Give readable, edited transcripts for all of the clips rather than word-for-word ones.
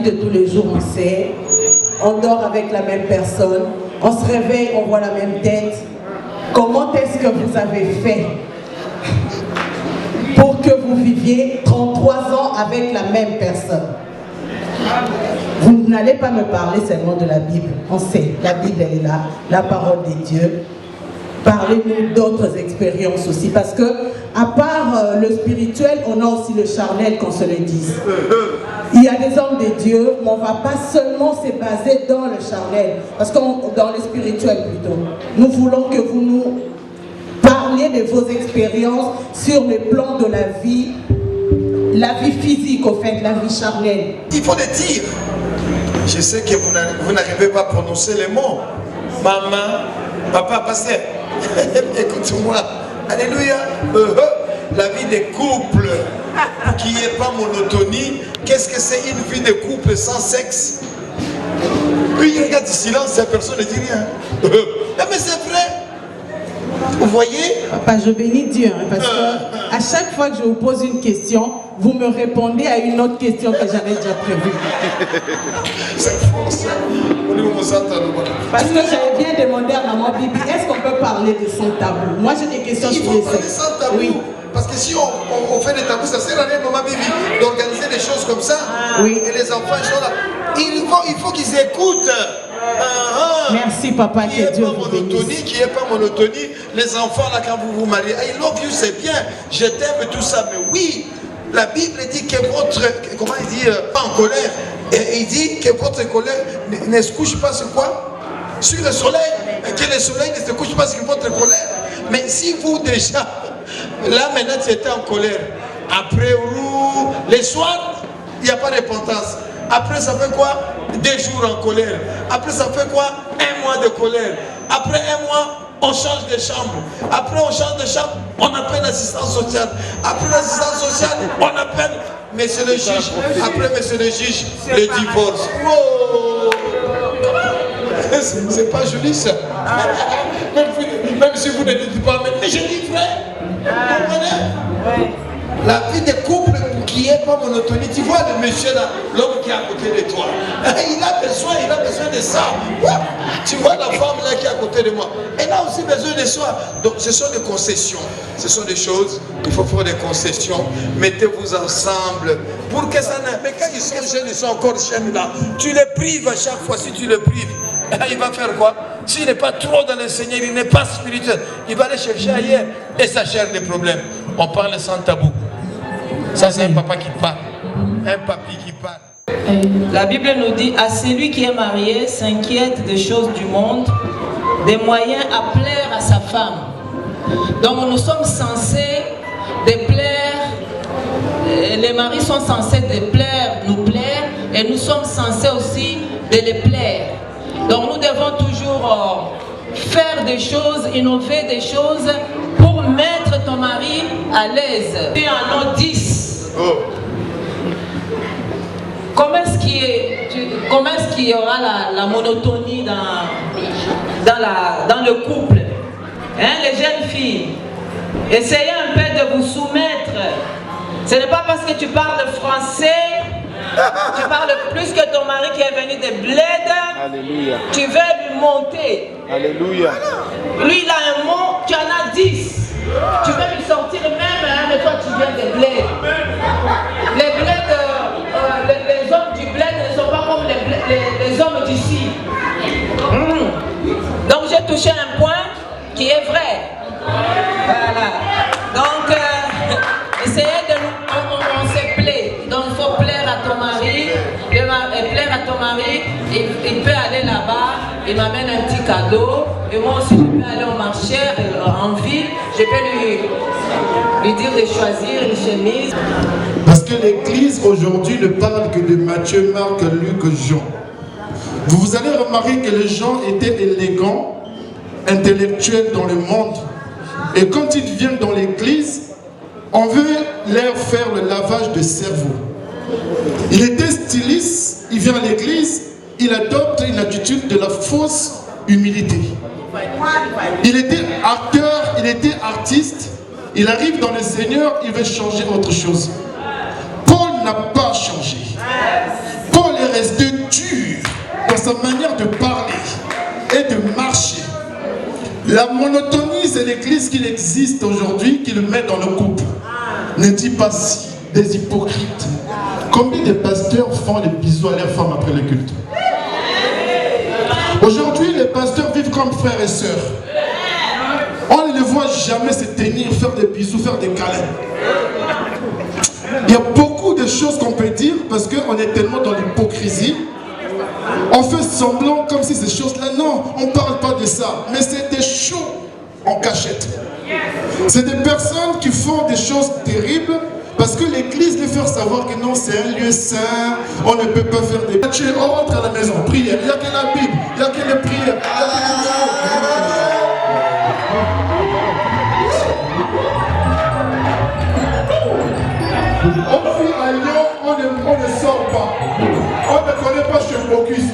de tous les jours, on sait. On dort avec la même personne. On se réveille, on voit la même tête. Comment est-ce que vous avez fait pour que vous viviez 33 ans avec la même personne? Vous n'allez pas me parler seulement de la Bible. On sait, la Bible elle est là, la parole de Dieu. Parlez-nous d'autres expériences aussi, parce que à part le spirituel, on a aussi le charnel, qu'on se le dise. Il y a des hommes de Dieu, mais on ne va pas seulement se baser dans le charnel, parce que dans le spirituel plutôt. Nous voulons que vous nous parliez de vos expériences sur le plan de la vie physique, au fait, la vie charnelle. Il faut le dire. Je sais que vous n'arrivez pas à prononcer les mots. Maman, papa, pasteur. Écoute-moi. Alléluia. La vie des couples qui n'est pas monotonie. Qu'est-ce que c'est une vie de couple sans sexe? Puis il regarde du silence, la personne ne dit rien. Mais c'est vrai. Vous voyez? Papa, je bénis Dieu, hein, parce que à chaque fois que je vous pose une question, vous me répondez à une autre question que j'avais déjà prévue. C'est fort ça. Parce que j'avais bien demandé à maman Bibi, est-ce qu'on peut parler de son tabou? Moi j'ai des questions sur les Il faut parler sans tabou. Oui. Parce que si on fait des tabous, ça sert à rien, maman Bibi, d'organiser des choses comme ça. Oui. Et les enfants ils sont là. Il faut qu'ils écoutent. Merci papa, que Dieu vous bénisse. Qui n'est pas monotonie. Les enfants là quand vous vous mariez, I love you, c'est bien, je t'aime tout ça, mais oui, la Bible dit que votre, comment il dit, pas en colère, et il dit que votre colère ne se couche pas sur quoi? Sur le soleil, et que le soleil ne se couche pas sur votre colère. Mais si vous déjà, là maintenant tu étais en colère, après les soirs, il n'y a pas de repentance. Après ça fait quoi? 2 jours en colère. Après ça fait quoi? 1 mois de colère. Après 1 mois, on change de chambre. Après on change de chambre, on appelle l'assistance sociale. Après l'assistance sociale, on appelle monsieur le juge. Après monsieur le juge, le divorce. Oh! C'est pas joli ça. Même si vous ne dites pas, mais je dis vrai. Vous comprenez? La vie de couple qui n'est pas monotonie. Tu vois le monsieur là, l'homme qui est à côté de toi. Il a besoin de ça. Tu vois la femme là qui est à côté de moi. Elle a aussi besoin de ça. Donc ce sont des concessions. Ce sont des choses. Il faut faire des concessions. Mettez-vous ensemble pour que ça ne... Mais quand ils sont jeunes, ils sont encore jeunes là. Tu les prives à chaque fois. Si tu les prives, il va faire quoi? S'il n'est pas trop dans le Seigneur, il n'est pas spirituel, il va aller chercher ailleurs et ça cherche des problèmes. On parle sans tabou. Ça c'est un papa qui parle, un papy qui parle. La Bible nous dit, à celui qui est marié s'inquiète des choses du monde, des moyens à plaire à sa femme. Donc nous sommes censés déplaire, les maris sont censés nous plaire, et nous sommes censés aussi de les plaire. Donc nous devons toujours faire des choses, innover des choses pour mettre ton mari à l'aise. Tu en as 10. Oh. Comment est-ce qu'il y aura la monotonie dans le couple? Hein, les jeunes filles, essayez un peu de vous soumettre. Ce n'est pas parce que tu parles français, tu parles plus que ton mari qui est venu de bled. Alléluia. Tu veux lui monter. Alléluia. Lui, il a un mot, tu en as 10. Tu veux lui sortir même, hein, mais toi, tu viens de bled. Les hommes du bled ne sont pas comme les hommes d'ici. Donc, j'ai touché un point qui est vrai. Voilà. Donc, essayez de nous... On se plaît. Donc, il faut plaire à ton mari. Plaire à ton mari, il peut aller là-bas, il m'amène un petit cadeau. Et moi aussi, je peux aller au marché, en ville. Je peux lui dire de choisir une chemise. Parce que l'Église aujourd'hui ne parle que de Matthieu, Marc, Luc, Jean. Vous allez remarquer que les gens étaient élégants, intellectuels dans le monde. Et quand ils viennent dans l'Église, on veut leur faire le lavage de cerveau. Il était styliste, il vient à l'église, il adopte une attitude de la fausse humilité. Il était acteur, il était artiste, il arrive dans le Seigneur, il veut changer autre chose. Paul n'a pas changé. Paul est sa manière de parler et de marcher. La monotonie, c'est l'église qu'il existe aujourd'hui, qui le met dans le couple. Ne dis pas si, des hypocrites. Combien de pasteurs font des bisous à leurs femmes après le culte? Aujourd'hui, les pasteurs vivent comme frères et sœurs. On ne les voit jamais se tenir, faire des bisous, faire des câlins. Il y a beaucoup de choses qu'on peut dire parce qu'on est tellement dans l'hypocrisie. On fait semblant comme si ces choses-là, non, on ne parle pas de ça. Mais c'est des shows en cachette. C'est des personnes qui font des choses terribles parce que l'église veut faire savoir que non, c'est un lieu saint, on ne peut pas faire des... On rentre à la maison, prière, il n'y a que la Bible, il n'y a que les prières. On vit à Lyon, on ne sort pas. On ne connaît pas chez Bocuse.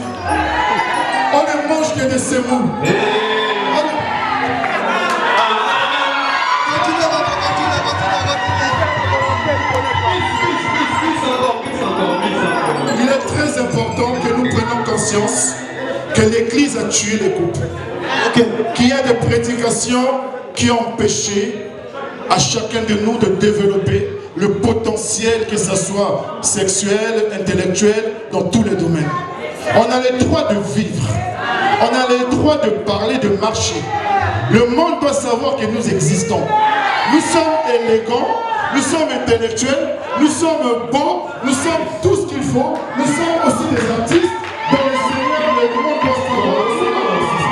On ne mange que des semoules. Il est très important que nous prenions conscience que l'Église a tué les couples. Qu'il y a des prédications qui ont empêché à chacun de nous de développer le potentiel, que ce soit sexuel, intellectuel, dans tous les domaines. On a le droit de vivre. On a le droit de parler, de marcher. Le monde doit savoir que nous existons. Nous sommes élégants, nous sommes intellectuels, nous sommes beaux, nous sommes tout ce qu'il faut. Nous sommes aussi des artistes dans le Seigneur, le monde doit savoir que Seigneur existe.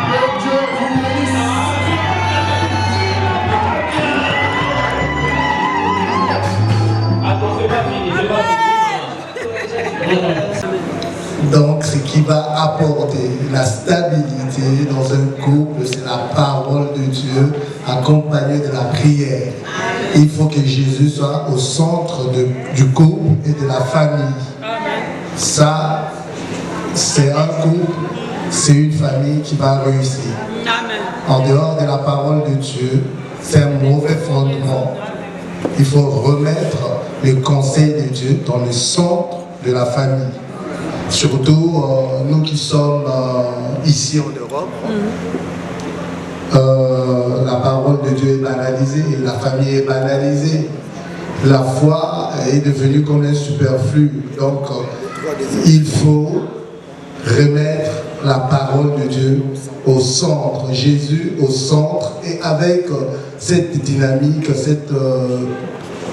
Que Dieu vous bénisse. Donc, ce qui va apporter la stabilité dans un couple, c'est la parole de Dieu accompagnée de la prière. Il faut que Jésus soit au centre du couple et de la famille. Ça, c'est un couple, c'est une famille qui va réussir. En dehors de la parole de Dieu, c'est un mauvais fondement. Il faut remettre le conseil de Dieu dans le centre de la famille. Surtout nous qui sommes ici en Europe, la parole de Dieu est banalisée et la famille est banalisée. La foi est devenue comme un superflu. Donc il faut remettre la parole de Dieu au centre, Jésus au centre, et avec cette dynamique, cette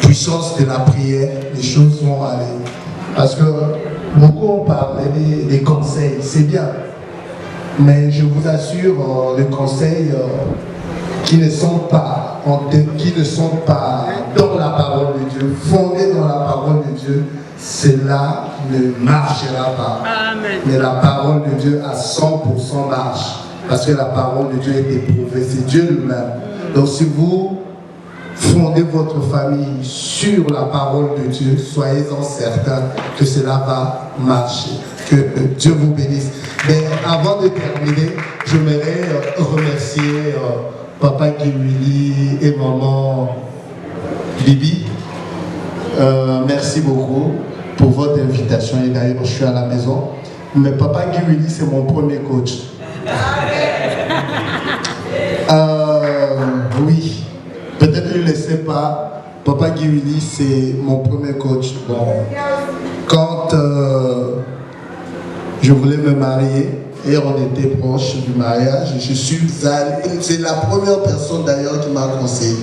puissance de la prière, les choses vont aller. Parce que beaucoup ont parlé des conseils, c'est bien. Mais je vous assure, les conseils qui ne sont pas dans la parole de Dieu, fondés dans la parole de Dieu, cela ne marchera pas. Amen. Mais la parole de Dieu à 100% marche. Parce que la parole de Dieu est éprouvée, c'est Dieu lui-même. Donc si vous fondez votre famille sur la parole de Dieu, soyez-en certains que cela va marcher. Que Dieu vous bénisse. Mais avant de terminer, j'aimerais remercier Papa Guy et Maman Bibi. Merci beaucoup pour votre invitation. Et d'ailleurs, je suis à la maison. Mais Papa Guy c'est mon premier coach. Oui. Peut-être qu'il ne le sait pas, Papa Guy c'est mon premier coach. Bon, quand je voulais me marier et on était proche du mariage, je suis allé, c'est la première personne d'ailleurs qui m'a conseillé.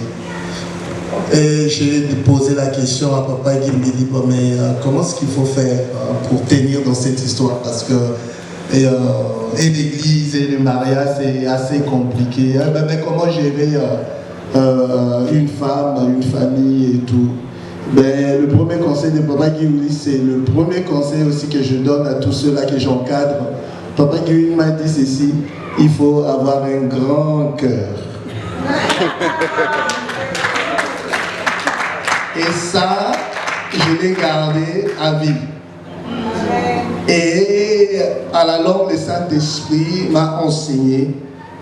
Et j'ai posé la question à Papa Guy, il me dit, bon, mais comment est-ce qu'il faut faire pour tenir dans cette histoire? Parce que et l'église et le mariage c'est assez compliqué. Mais comment gérer une femme, une famille et tout. Mais le premier conseil de Papa Guy, c'est le premier conseil aussi que je donne à tous ceux-là que j'encadre. Papa Guy m'a dit ceci, il faut avoir un grand cœur. Et ça, je l'ai gardé à vie. Et à la longue, le Saint-Esprit m'a enseigné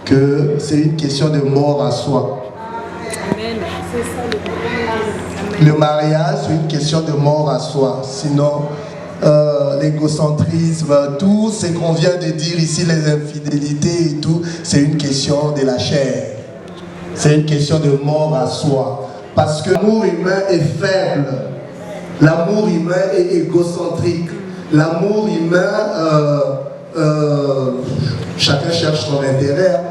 que c'est une question de mort à soi. Le mariage, c'est une question de mort à soi. Sinon, l'égocentrisme, tout ce qu'on vient de dire ici, les infidélités et tout, c'est une question de la chair. C'est une question de mort à soi. Parce que l'amour humain est faible. L'amour humain est égocentrique. L'amour humain, chacun cherche son intérêt.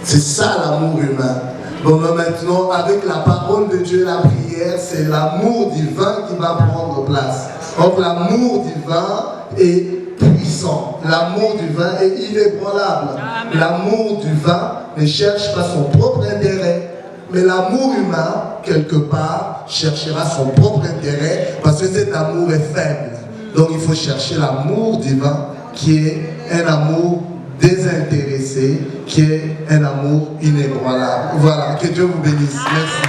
C'est ça l'amour humain. Bon, maintenant, avec la parole de Dieu, la prière, c'est l'amour divin qui va prendre place. Donc l'amour divin est puissant. L'amour divin est inébranlable. L'amour divin ne cherche pas son propre intérêt. Mais l'amour humain, quelque part, cherchera son propre intérêt parce que cet amour est faible. Donc il faut chercher l'amour divin qui est un amour désintéressé, qui est un amour inébranlable. Voilà, que Dieu vous bénisse. Merci.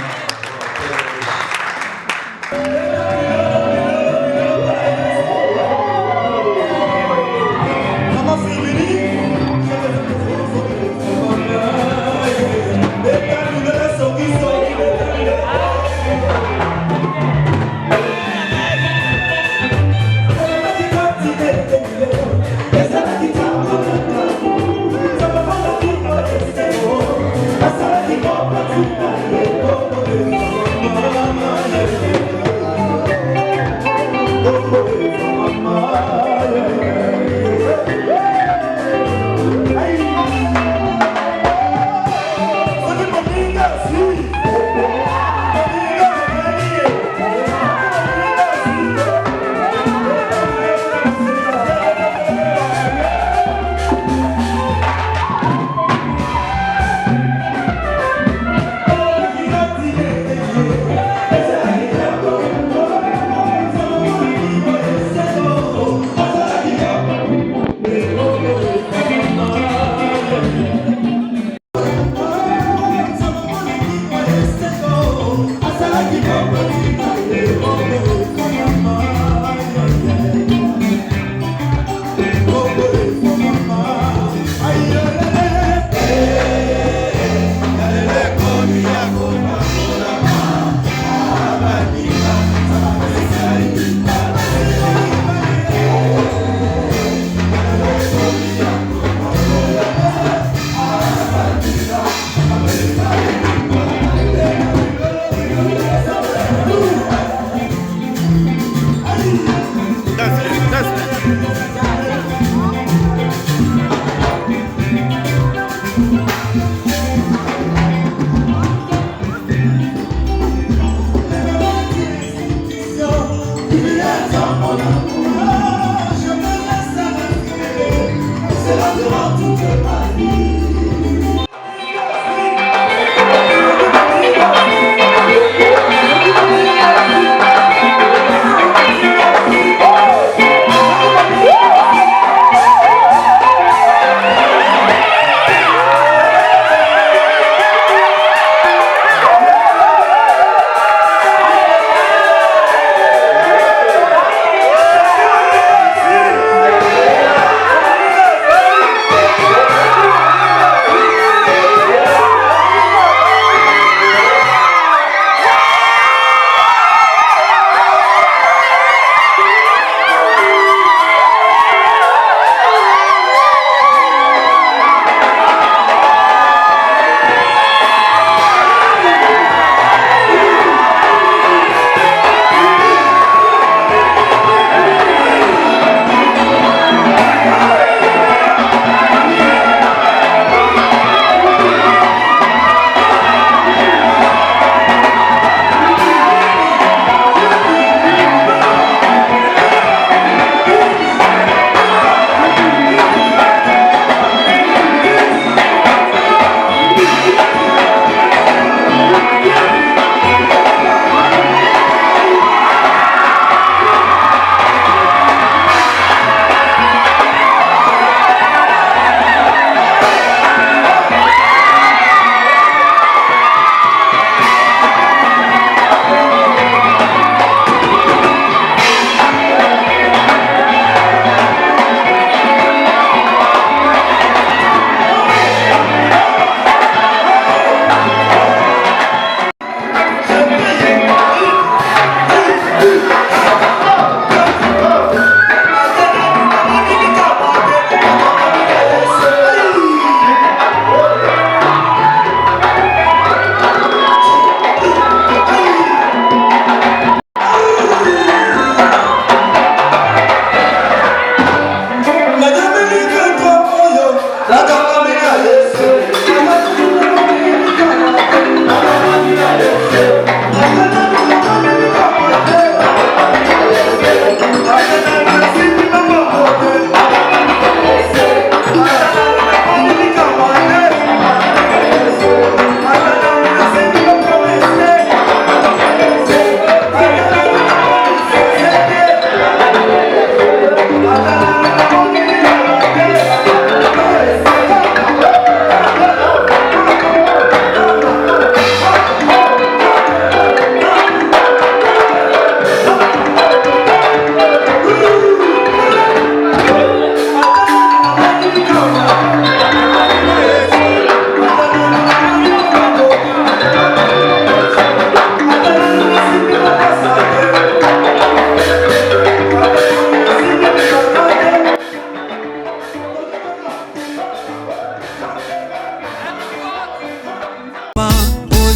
Asala di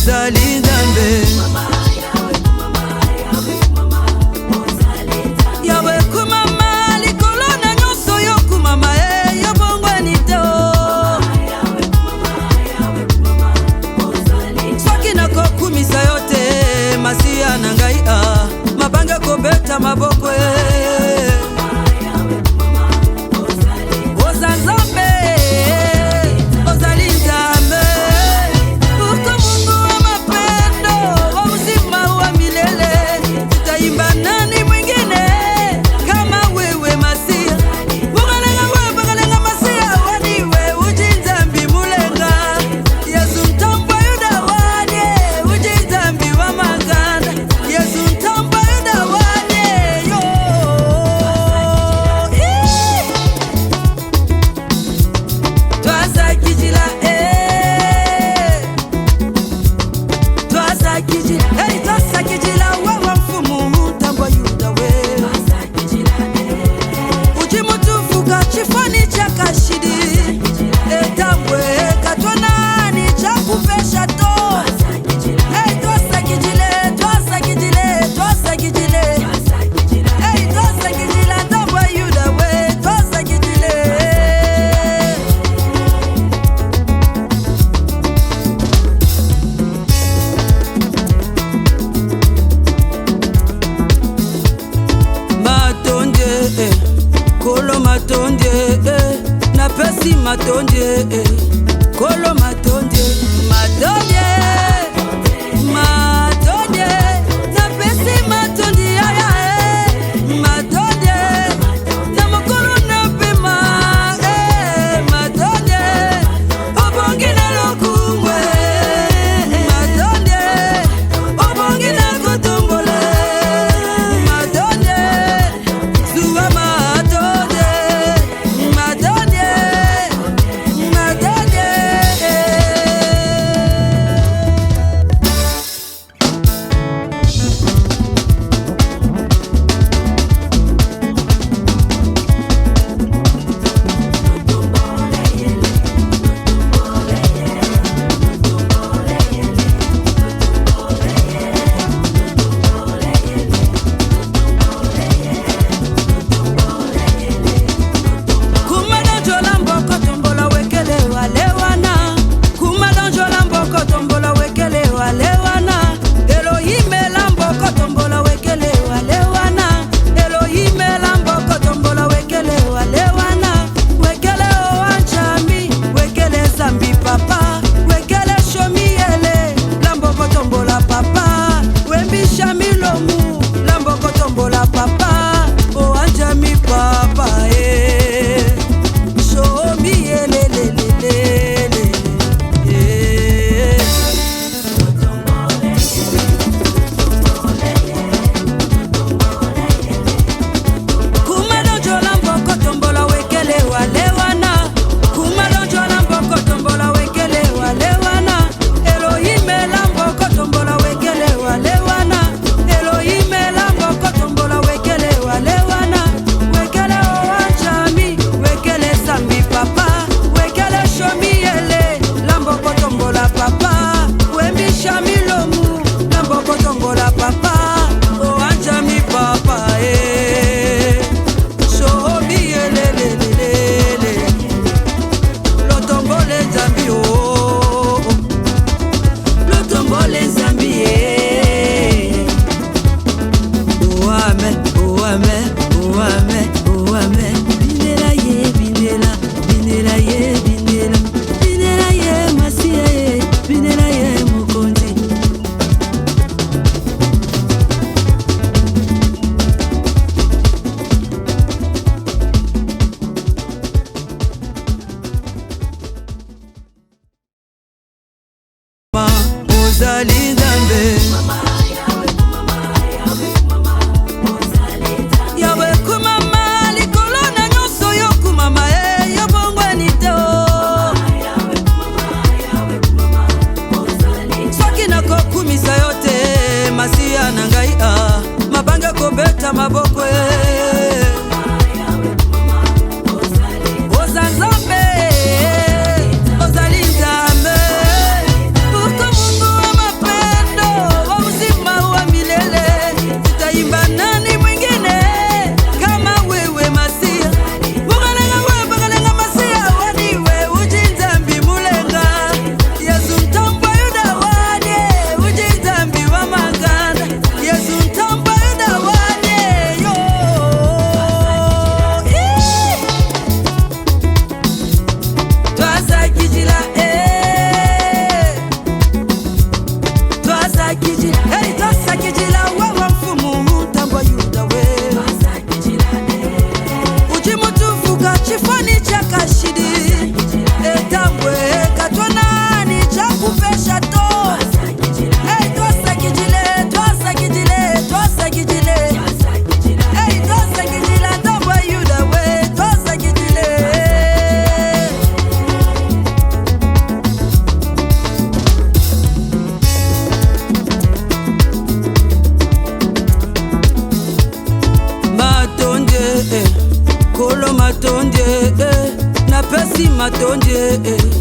ozali Nzambe. Yawe kumama likolo na nyonso yo kumama yo bongwani te soki nakokumisa yo te masiya na ngai mabanga kobeta maboko maboko Ozanzambe Ozali Nzambe Uko Mungu wa tonje